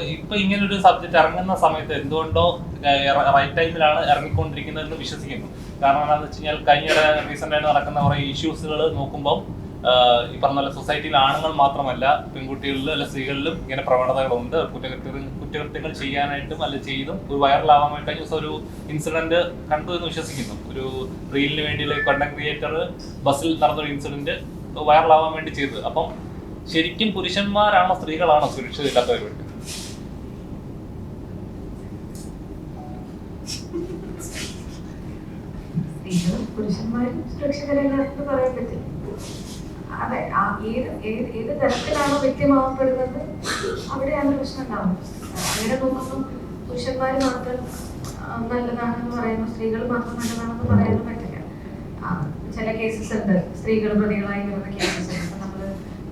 ഇപ്പൊ ഇങ്ങനൊരു സബ്ജക്ട് ഇറങ്ങുന്ന സമയത്ത് എന്തുകൊണ്ടോ റൈറ്റ് ടൈമിലാണ് ഇറങ്ങിക്കൊണ്ടിരിക്കുന്നതെന്ന് വിശ്വസിക്കുന്നു. കാരണം എന്താണെന്ന് വെച്ച് കഴിഞ്ഞാൽ കഴിഞ്ഞ റീസെന്റ് ആയിട്ട് നടക്കുന്ന കുറെ ഇഷ്യൂസുകൾ നോക്കുമ്പോൾ ഈ പറഞ്ഞ പോലെ സൊസൈറ്റിയിൽ ആണുങ്ങൾ മാത്രമല്ല പെൺകുട്ടികളിലും അല്ല സ്ത്രീകളിലും ഇങ്ങനെ പ്രവണതകളുണ്ട്. കുറ്റകൃത്യങ്ങൾ ചെയ്യാനായിട്ടും അല്ല ചെയ്തും ഒരു വൈറലാവാൻ വേണ്ടി കഴിഞ്ഞ ദിവസം ഒരു ഇൻസിഡന്റ് കണ്ടു എന്ന് വിശ്വസിക്കുന്നു. ഒരു റീലിന് വേണ്ടിയുള്ള കണ്ടന്റ് ക്രിയേറ്റർ ബസ്സിൽ നടന്നൊരു ഇൻസിഡന്റ് വൈറലാവാൻ വേണ്ടി ചെയ്തത്. അപ്പം ശരിക്കും പുരുഷന്മാരാണോ സ്ത്രീകളാണോ സുരക്ഷിതയില്ലാത്തവർ വേണ്ടി? പുരുഷന്മാരും സുരക്ഷിതരല്ലാന്ന് പറയാൻ പറ്റില്ല. അതെ, ഏത് തരത്തിലാണോ വ്യക്തമാവപ്പെടുന്നത് അവിടെയാണ് പ്രശ്നം ഉണ്ടാവുന്നത്. അങ്ങനെ നോക്കുമ്പോൾ പുരുഷന്മാർ മാത്രം നല്ലതാണെന്ന് പറയുന്നു, സ്ത്രീകൾ മാത്രം നല്ലതാണെന്ന് പറയാനും പറ്റില്ല. ചില കേസസ് ഉണ്ട്, സ്ത്രീകൾ പ്രതികളായി വരുന്ന കേസസ് ഉണ്ട്. നമ്മള്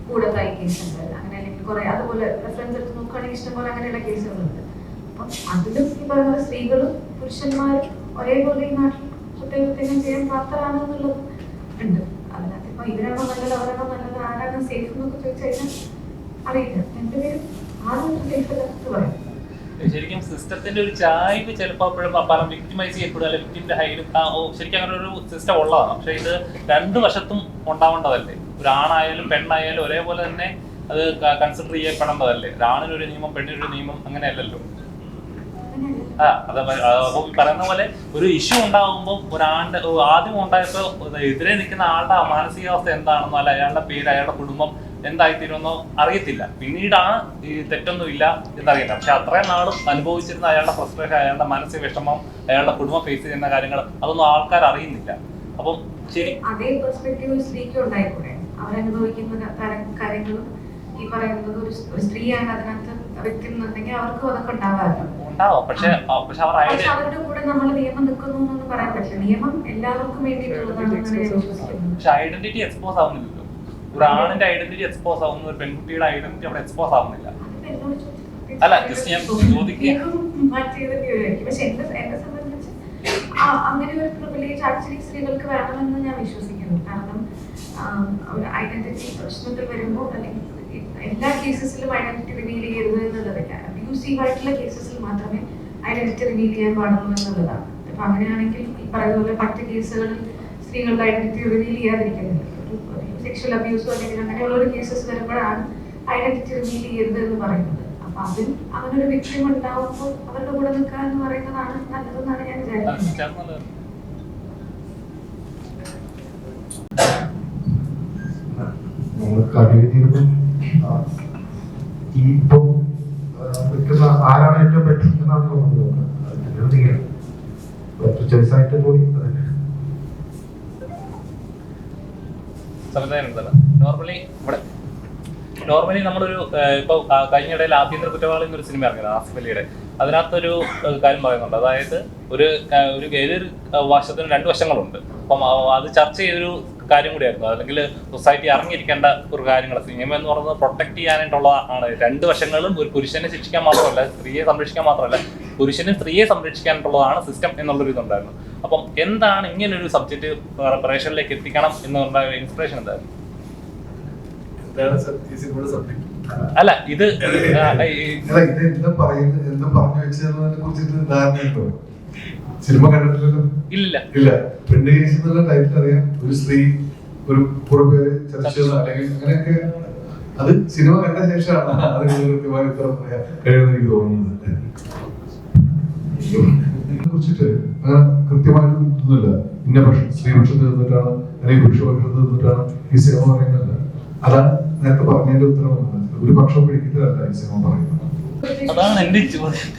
കൂടത്തായി കേസുണ്ട്, അങ്ങനെ അല്ലെങ്കിൽ കുറെ അതുപോലെ റെഫറൻസ് എടുത്ത് നോക്കുകയാണെങ്കിൽ ഇഷ്ടംപോലെ അങ്ങനെയുള്ള കേസുകളുണ്ട്. അപ്പം അതിലും ഈ പറയുന്ന സ്ത്രീകളും പുരുഷന്മാരും ഒരേപോലെ ഈ നാട്ടിൽ കുറ്റകൃത്യങ്ങൾ ചെയ്യാൻ പ്രാപ്തരാണ് എന്നുള്ളത് ഉണ്ട്. അതിനകത്ത് ഇപ്പൊ ഇവരാണോ നല്ലത് അവരാണോ നല്ലത് ആരാണോ സേഫ് എന്നൊക്കെ ചോദിച്ചു കഴിഞ്ഞാൽ അറിയില്ല. രണ്ടുപേരും ആരും സേഫ് അല്ലെന്ന് പറയും. ശരിക്കും സിസ്റ്റത്തിന്റെ ഒരു ചായ്വ് ചിലപ്പോൾ പല വിക്ടിമൈസ് ചെയ്യപ്പെടുക, അല്ലെങ്കിൽ വിക്ടിമിന്റെ ഹൈഡും ശരിക്കും അങ്ങനെ ഒരു സിസ്റ്റം ഉള്ളതാണ്. പക്ഷെ ഇത് രണ്ടു വശത്തും ഉണ്ടാവേണ്ടതല്ലേ? ഒരു ആണായാലും പെണ്ണായാലും ഒരേപോലെ തന്നെ അത് കൺസിഡർ ചെയ്യപ്പെടേണ്ടതല്ലേ? ഒരാണിനൊരു നിയമം പെണ്ണിനൊരു നിയമം അങ്ങനെയല്ലല്ലോ. അപ്പൊ പറയുന്ന പോലെ ഒരു ഇഷ്യൂ ഉണ്ടാകുമ്പോൾ ഒരാളുടെ ആദ്യം ഉണ്ടായപ്പോ എതിരെ നിൽക്കുന്ന ആളുടെ മാനസികാവസ്ഥ എന്താണെന്നോ അല്ല അയാളുടെ പേര് അയാളുടെ കുടുംബം എന്തായിത്തീരുമെന്നോ അറിയത്തില്ല. പിന്നീടാണ് ഈ തെറ്റൊന്നും ഇല്ല എന്നറിയുന്നത്. പക്ഷെ അത്രയും നാളും അനുഭവിച്ചിരുന്ന അയാളുടെ ഫ്രസ്ട്രേഷൻ, അയാളുടെ മാനസിക വിഷമം, അയാളുടെ കുടുംബം ഫേസ് ചെയ്യുന്ന കാര്യങ്ങൾ അതൊന്നും ആൾക്കാർ അറിയുന്നില്ല. അപ്പം ശരി, അതേ പെർസ്പെക്റ്റീവ് സ്ത്രീക്ക് ഉണ്ടായിക്കൂടെ? അവരനുഭവിക്കുന്ന കാര്യങ്ങളും ഈ പറയുന്നത് ഒരു സ്ത്രീയാണ് അതിനകത്ത് വ്യക്തിന്നുണ്ടെങ്കിൽ അവർക്കും അതൊക്കെ ഉണ്ടാവാറുണ്ട്. പക്ഷെ അവരുടെ കൂടെ നമ്മൾ നിയമം നിൽക്കുന്നു എന്ന് പറയാൻ പറ്റില്ല. നിയമം എല്ലാവർക്കും വേണ്ടിയിട്ടുള്ളതാണ്. ഐഡന്റിറ്റി എക്സ്പോസ് ആവുന്നില്ലല്ലോ. ഒരു ആണിന്റെ ഐഡന്റിറ്റി എക്സ്പോസ് ആവുന്നു, ഒരു പെൺകുട്ടിയുടെ ഐഡന്റിറ്റി അവിടെ എക്സ്പോസ് ആവുന്നില്ല. അല്ല, ജസ്റ്റ് ഞാൻ ചോദിക്കുക. പക്ഷെ എന്നെ സംബന്ധിച്ച് അങ്ങനെ ഒരു പ്രിവിലേജ് ആക്ച്വലി സ്ത്രീകൾക്ക് വേണമെന്ന് ഞാൻ വിശ്വസിക്കുന്നു. കാരണം ഒരു ഐഡന്റിറ്റി പ്രശ്നത്തിൽ വരുമ്പോൾ അല്ലെങ്കിൽ എല്ലാ കേസസിലും ഐഡന്റിറ്റി റിവീൽ ചെയ്യരുത് എന്നുള്ളതല്ല. അബ്യൂസീവ് ആയിട്ടുള്ള കേസസിൽ മാത്രമേ ഐഡന്റിറ്റി റിവീൽ ചെയ്യാൻ പാടുള്ളൂ എന്നുള്ളതാണ്. അപ്പൊ അങ്ങനെയാണെങ്കിൽ ഈ പറയുന്ന പോലെ മറ്റ് കേസുകളിൽ സ്ത്രീകളുടെ ഐഡന്റിറ്റി റിവീൽ ചെയ്യാതിരിക്കുന്നില്ല. ഒരു സെക്ഷൽ അബ്യൂസോ അല്ലെങ്കിൽ അങ്ങനെയുള്ള ഒരു കേസസ് വരുമ്പോഴാണ് ഐഡന്റിറ്റി റിവീൽ ചെയ്യരുത് എന്ന് പറയുന്നത്. അപ്പൊ അതിൽ അങ്ങനെ ഒരു വിക്ടിം ഉണ്ടാവുമ്പോൾ അവരുടെ കൂടെ നിൽക്കുക എന്ന് പറയുന്നതാണ് നല്ലതെന്നാണ് ഞാൻ വിചാരിക്കുന്നത്. ഇപ്പം നിൽക്കുന്ന ആരാണ് ഏറ്റവും ബെറ്റർ എന്നാണ് തോന്നുന്നത്. ചോയ്സായിട്ട് പോയി നോർമലി നമ്മളൊരു ഇപ്പൊ കഴിഞ്ഞിടയിൽ ആഭ്യന്തര കുറ്റവാളി എന്നൊരു സിനിമ ഇറങ്ങിയത് ആസിഫ് അലിയുടെ. അതിനകത്തൊരു കാര്യം പറയുന്നുണ്ട്. അതായത് ഒരു ഏതൊരു വശത്തിന് രണ്ട് വശങ്ങളുണ്ട്. അപ്പം അത് ചർച്ച ചെയ്തൊരു കാര്യം കൂടിയായിരുന്നു. അല്ലെങ്കിൽ സൊസൈറ്റി അറിഞ്ഞിരിക്കേണ്ട ഒരു കാര്യങ്ങൾ. സിനിമ എന്ന് പറയുന്നത് പ്രൊട്ടക്ട് ചെയ്യാനായിട്ടുള്ള ആണ്. രണ്ട് വശങ്ങളും ഒരു പുരുഷനെ ശിക്ഷിക്കാൻ മാത്രമല്ല, സ്ത്രീയെ സംരക്ഷിക്കാൻ മാത്രമല്ല, പുരുഷനും സ്ത്രീയെ സംരക്ഷിക്കാനായിട്ടുള്ളതാണ് സിസ്റ്റം എന്നുള്ളൊരു ഇതുണ്ടായിരുന്നു. അപ്പം എന്താണ് ഇങ്ങനൊരു സബ്ജക്ട് പ്രേക്ഷകരിലേക്ക് എത്തിക്കണം എന്നുണ്ടായ ഇൻസ്പിറേഷൻ എന്തായിരുന്നു? അല്ല, ഇത് സിനിമ കണ്ടിട്ടില്ലല്ലോ. ഇല്ല ഇല്ല. ഫ്രണ്ട് കേസ് എന്നുള്ള ടൈറ്റിൽ അറിയാം. ഒരു സ്ത്രീ ഒരു കുറെ പേര് ചർച്ച അല്ലെങ്കിൽ അങ്ങനെയൊക്കെ. അത് സിനിമ കണ്ട ശേഷമാണ് അതിന് കൃത്യമായി ഉത്തരം പറയാൻ കഴിയുമെന്ന് എനിക്ക് തോന്നുന്നത്. ഇതിനെ കുറിച്ചിട്ട് അങ്ങനെ കൃത്യമായിട്ട് ഒന്നുമില്ല. ഇന്ന പക്ഷം സ്ത്രീപക്ഷത്ത് നിന്നിട്ടാണ് അല്ലെങ്കിൽ പുരുഷപക്ഷത്ത് നിന്നിട്ടാണ് ഈ സിനിമ പറയുന്നത്. അതാണ് നേരത്തെ പറഞ്ഞതിന്റെ ഉത്തരം. ഒരു പക്ഷം പിടിക്കുന്നതല്ല ഈ സിനിമ പറയുന്നത്. അതാണ് എന്റെ ചോദ്യം.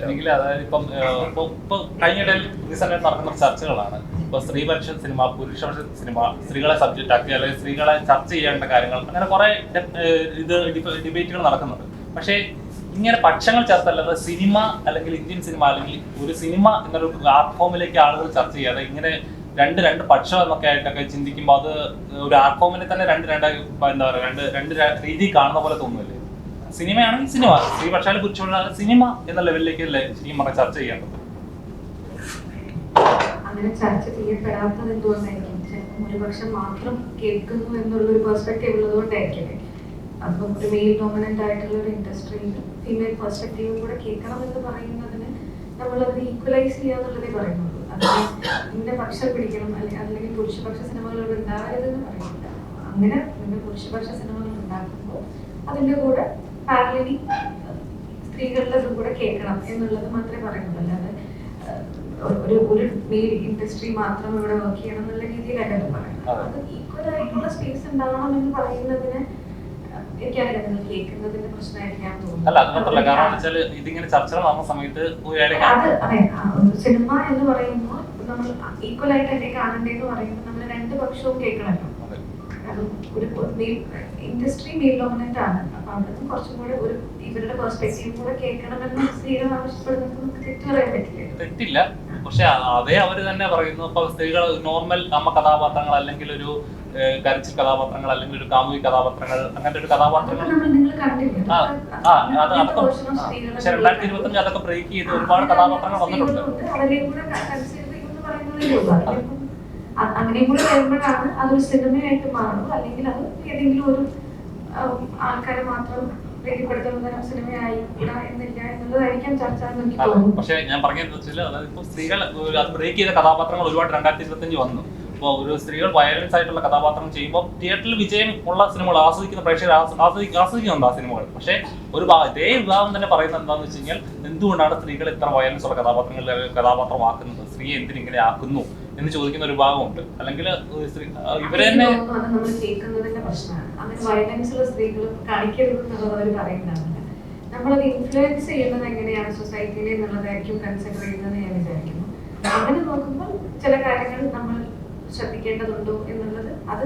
എങ്കിൽ അതായത് ഇപ്പൊ കഴിഞ്ഞിടയിൽ റീസെന്റ് നടക്കുന്ന ചർച്ചകളാണ്. ഇപ്പൊ സ്ത്രീപക്ഷ സിനിമ, പുരുഷപക്ഷ സിനിമ, സ്ത്രീകളെ സബ്ജക്റ്റ് ആക്കി അല്ലെങ്കിൽ സ്ത്രീകളെ ചർച്ച ചെയ്യേണ്ട കാര്യങ്ങൾ, അങ്ങനെ കുറെ ഡിബേറ്റുകൾ നടക്കുന്നുണ്ട്. പക്ഷേ ഇങ്ങനെ പക്ഷങ്ങൾ ചേർത്തല്ലാതെ സിനിമ അല്ലെങ്കിൽ ഇന്ത്യൻ സിനിമ അല്ലെങ്കിൽ ഒരു സിനിമ എന്നൊരു ആർട്ട് ഫോമിലേക്ക് ആളുകൾ ചർച്ച ചെയ്യാതെ ഇങ്ങനെ രണ്ട് പക്ഷം എന്നൊക്കെ ആയിട്ടൊക്കെ ചിന്തിക്കുമ്പോൾ അത് ഒരു ആർട്ട് ഫോമിനെ തന്നെ എന്താ പറയുക രണ്ട് രീതി കാണുന്ന പോലെ തോന്നുന്നില്ലേ? സിനിമയാണെങ്കിൽ സിനിമ, സ്ത്രീപക്ഷാലും പുരുഷപക്ഷാലും സിനിമ എന്ന ലെവലിലേക്ക് അല്ലേ ശരിക്കും പറഞ്ഞാൽ ചർച്ച ചെയ്യേണ്ടത്? അങ്ങനെ ചർച്ച ചെയ്യപ്പെടാത്തത് എന്തുകൊണ്ടായിരിക്കും? ഭൂരിപക്ഷം മാത്രം കേൾക്കുന്നു എന്നുള്ളൊരു പെർസ്പെക്റ്റീവ് ഉള്ളതുകൊണ്ടായിരിക്കും. അപ്പം ഒരു മെയിൽ ഡോമിനന്റ് ആയിട്ടുള്ള ഒരു ഇൻഡസ്ട്രിയിൽ ഫീമെയിൽ പെർസ്പെക്റ്റീവ് കൂടെ കേൾക്കണം എന്ന് പറയുന്നതിന് നമ്മളത് ഈക്വലൈസ് ചെയ്യാന്നുള്ളതേ പറയുന്നുള്ളൂ. അതിന് ഇന്ന പക്ഷം പിടിക്കണം അല്ലെങ്കിൽ പുരുഷപക്ഷ സിനിമകൾ ഉണ്ടാവരുതെന്ന് പറയുന്നില്ല. അങ്ങനെ പുരുഷപക്ഷ സിനിമകൾ ഉണ്ടാക്കുമ്പോൾ അതിൻ്റെ കൂടെ പാരലലി സ്ത്രീകളുടെ കൂടെ കേൾക്കണം എന്നുള്ളത് മാത്രമേ പറയുന്നുള്ളൂ. അല്ലാതെ ഒരു മെയിൽ ഇൻഡസ്ട്രി മാത്രം ഇവിടെ വർക്ക് ചെയ്യണം എന്നുള്ള രീതിയിലല്ല പറയുന്നത്. അത് ഈക്വൽ ആയിട്ടുള്ള സ്പേസ് ഉണ്ടാവണം എന്ന് പറയുന്നതിന് എനിക്കറിയാം നിങ്ങൾ കേൾക്കുന്നതിന്റെ പ്രശ്നമായിരിക്കാൻ തോന്നുന്നു. അല്ല, അത് മാത്രമല്ല, കാരണം വെച്ചാൽ ഇതിങ്ങനെ ചർച്ചകൾ നടന്ന സമയത്ത് സിനിമ എന്ന് പറയുമ്പോൾ നമ്മൾ ഈക്വൽ ആയിട്ട് എന്നെ കാണണ്ടേന്ന് പറയുമ്പോൾ നമ്മൾ രണ്ട് പക്ഷവും കേൾക്കണമല്ലോ. ഒരു ഇൻഡസ്ട്രി മെയിൽ ഡോമിനന്റ് ആണ്. അപ്പൊ അവിടുന്ന് കുറച്ചും കൂടെ ഒരു ഇവരുടെ പെർസ്പെക്റ്റീവ് കൂടെ കേൾക്കണമെന്ന് സ്ത്രീകൾ ആവശ്യപ്പെടുന്നത് നമുക്ക് തെറ്റ് പറയാൻ പറ്റില്ല. തെറ്റില്ല, പക്ഷെ അതേ അവര് തന്നെ പറയുന്നു. ഇപ്പൊ സ്ത്രീകൾ നോർമൽ അമ്മ കഥാപാത്രങ്ങൾ അല്ലെങ്കിൽ ഒരു കരച്ചിൽ കഥാപാത്രങ്ങൾ അല്ലെങ്കിൽ ഒരു കാമുകി കഥാപാത്രങ്ങൾ അങ്ങനത്തെ ഒരു കഥാപാത്രങ്ങൾ അതൊക്കെ പക്ഷെ 2025 അതൊക്കെ ബ്രേക്ക് ചെയ്ത് ഒരുപാട് കഥാപാത്രങ്ങൾ വന്നിട്ടുണ്ട്. അങ്ങനെയും കൂടെ വരുമ്പോഴാണ് അതൊരു സിനിമയായിട്ട് മാറും. അല്ലെങ്കിൽ അത് ഏതെങ്കിലും ഒരു ആൾക്കാരെ മാത്രം പ്രീതിപ്പെടുത്തുന്ന സിനിമയായി എന്നില്ല എന്നുള്ളതായിരിക്കാം ചർച്ച എന്ന് എനിക്ക് തോന്നുന്നു. പക്ഷെ ഞാൻ പറഞ്ഞതെന്ന് വെച്ചാൽ അതായത് ഇപ്പൊ സ്ത്രീകൾ അത് ബ്രേക്ക് ചെയ്ത കഥാപാത്രങ്ങൾ ഒരുപാട് 2025 വന്നു. ഇപ്പോൾ ഒരു സ്ത്രീകൾ വയലൻസ് ആയിട്ടുള്ള കഥാപാത്രം ചെയ്യുമ്പോൾ തിയേറ്ററിൽ വിജയം ഉള്ള സിനിമകൾ ആസ്വദിക്കുന്ന പ്രേക്ഷകർ ആസ്വദിക്കുന്നുണ്ട് ആ സിനിമകൾ. പക്ഷേ ഒരു ഇതേ വിഭാഗം തന്നെ പറയുന്നത് എന്താണെന്ന് വെച്ച് കഴിഞ്ഞാൽ എന്തുകൊണ്ടാണ് സ്ത്രീകൾ ഇത്ര വയലൻസ് ഉള്ള കഥാപാത്രമാക്കുന്നത്, സ്ത്രീയെ എന്തിനിങ്ങനെ ആക്കുന്നു എന്ന് ചോദിക്കുന്ന ഒരു ഭാഗമുണ്ട്. അല്ലെങ്കിൽ ഇവരെ തന്നെ നമ്മളത് ഇൻഫ്ലുവൻസ് ചെയ്യുന്നത് എങ്ങനെയാണ് സൊസൈറ്റിയിൽ എന്നുള്ളതായിരിക്കും കൺസിഡർ ചെയ്യുന്നത് ഞാൻ വിചാരിക്കുന്നു. അങ്ങനെ നോക്കുമ്പോൾ ചില കാര്യങ്ങൾ നമ്മൾ ശ്രദ്ധിക്കേണ്ടതുണ്ടോ എന്നുള്ളത് അത്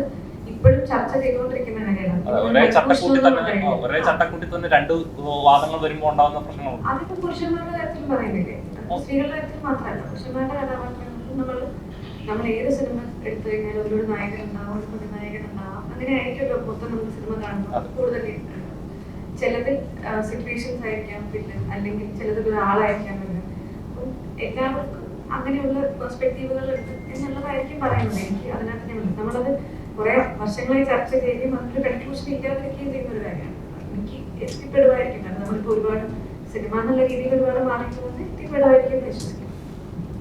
ഇപ്പോഴും ചർച്ച ചെയ്തുകൊണ്ടിരിക്കുന്ന കാര്യമാണ്. ഒരേ ചട്ടക്കൂട്ടി തന്നെ രണ്ട് വാദങ്ങൾ വരുമ്പോൾ ഉണ്ടാകുന്ന പ്രശ്നങ്ങളുണ്ട്. അതിപ്പോ പുരുഷന്മാരുടെ കാര്യത്തിൽ പറയുന്നില്ലേ, സ്ത്രീകളുടെ കാര്യത്തിൽ മാത്രമല്ല, പുരുഷന്മാരുടെ കഥാപാത്രങ്ങൾ നമ്മൾ ഏത് സിനിമ എടുത്തു കഴിഞ്ഞാലും ഒരു നായകൻ ഉണ്ടാവും, ഒരു നായകൻ ഉണ്ടാവാം. അങ്ങനെ ആയിരിക്കുമല്ലോ മൊത്തം നമ്മൾ സിനിമ കാണുമ്പോൾ കൂടുതൽ ചിലത് സിറ്റുവേഷൻസ് ആയിരിക്കാം, പിന്നെ അല്ലെങ്കിൽ ചിലത് ഒരാളായിരിക്കാം. അപ്പം എല്ലാവർക്കും അങ്ങനെയുള്ള പെർസ്പെക്റ്റീവുകൾ ഉണ്ട് എന്നുള്ളതായിരിക്കും പറയുന്നത്. എനിക്ക് അതിനകത്ത് നമ്മളത് കുറെ വർഷങ്ങളായി ചർച്ച ചെയ്യുകയും അതിനൊരു കൺക്ലൂഷൻ ഇല്ലാതിരിക്കുകയും ചെയ്യുന്ന ഒരു കാര്യമാണ്. എനിക്ക് എത്തിപ്പെടുമായിരിക്കും, കാരണം നമ്മളിപ്പോൾ ഒരുപാട് സിനിമ എന്നുള്ള രീതിയിൽ ഒരുപാട് മാറിയിട്ടുള്ളത് എത്തിപ്പെടുമായിരിക്കും വിശ്വസിക്കുന്നു.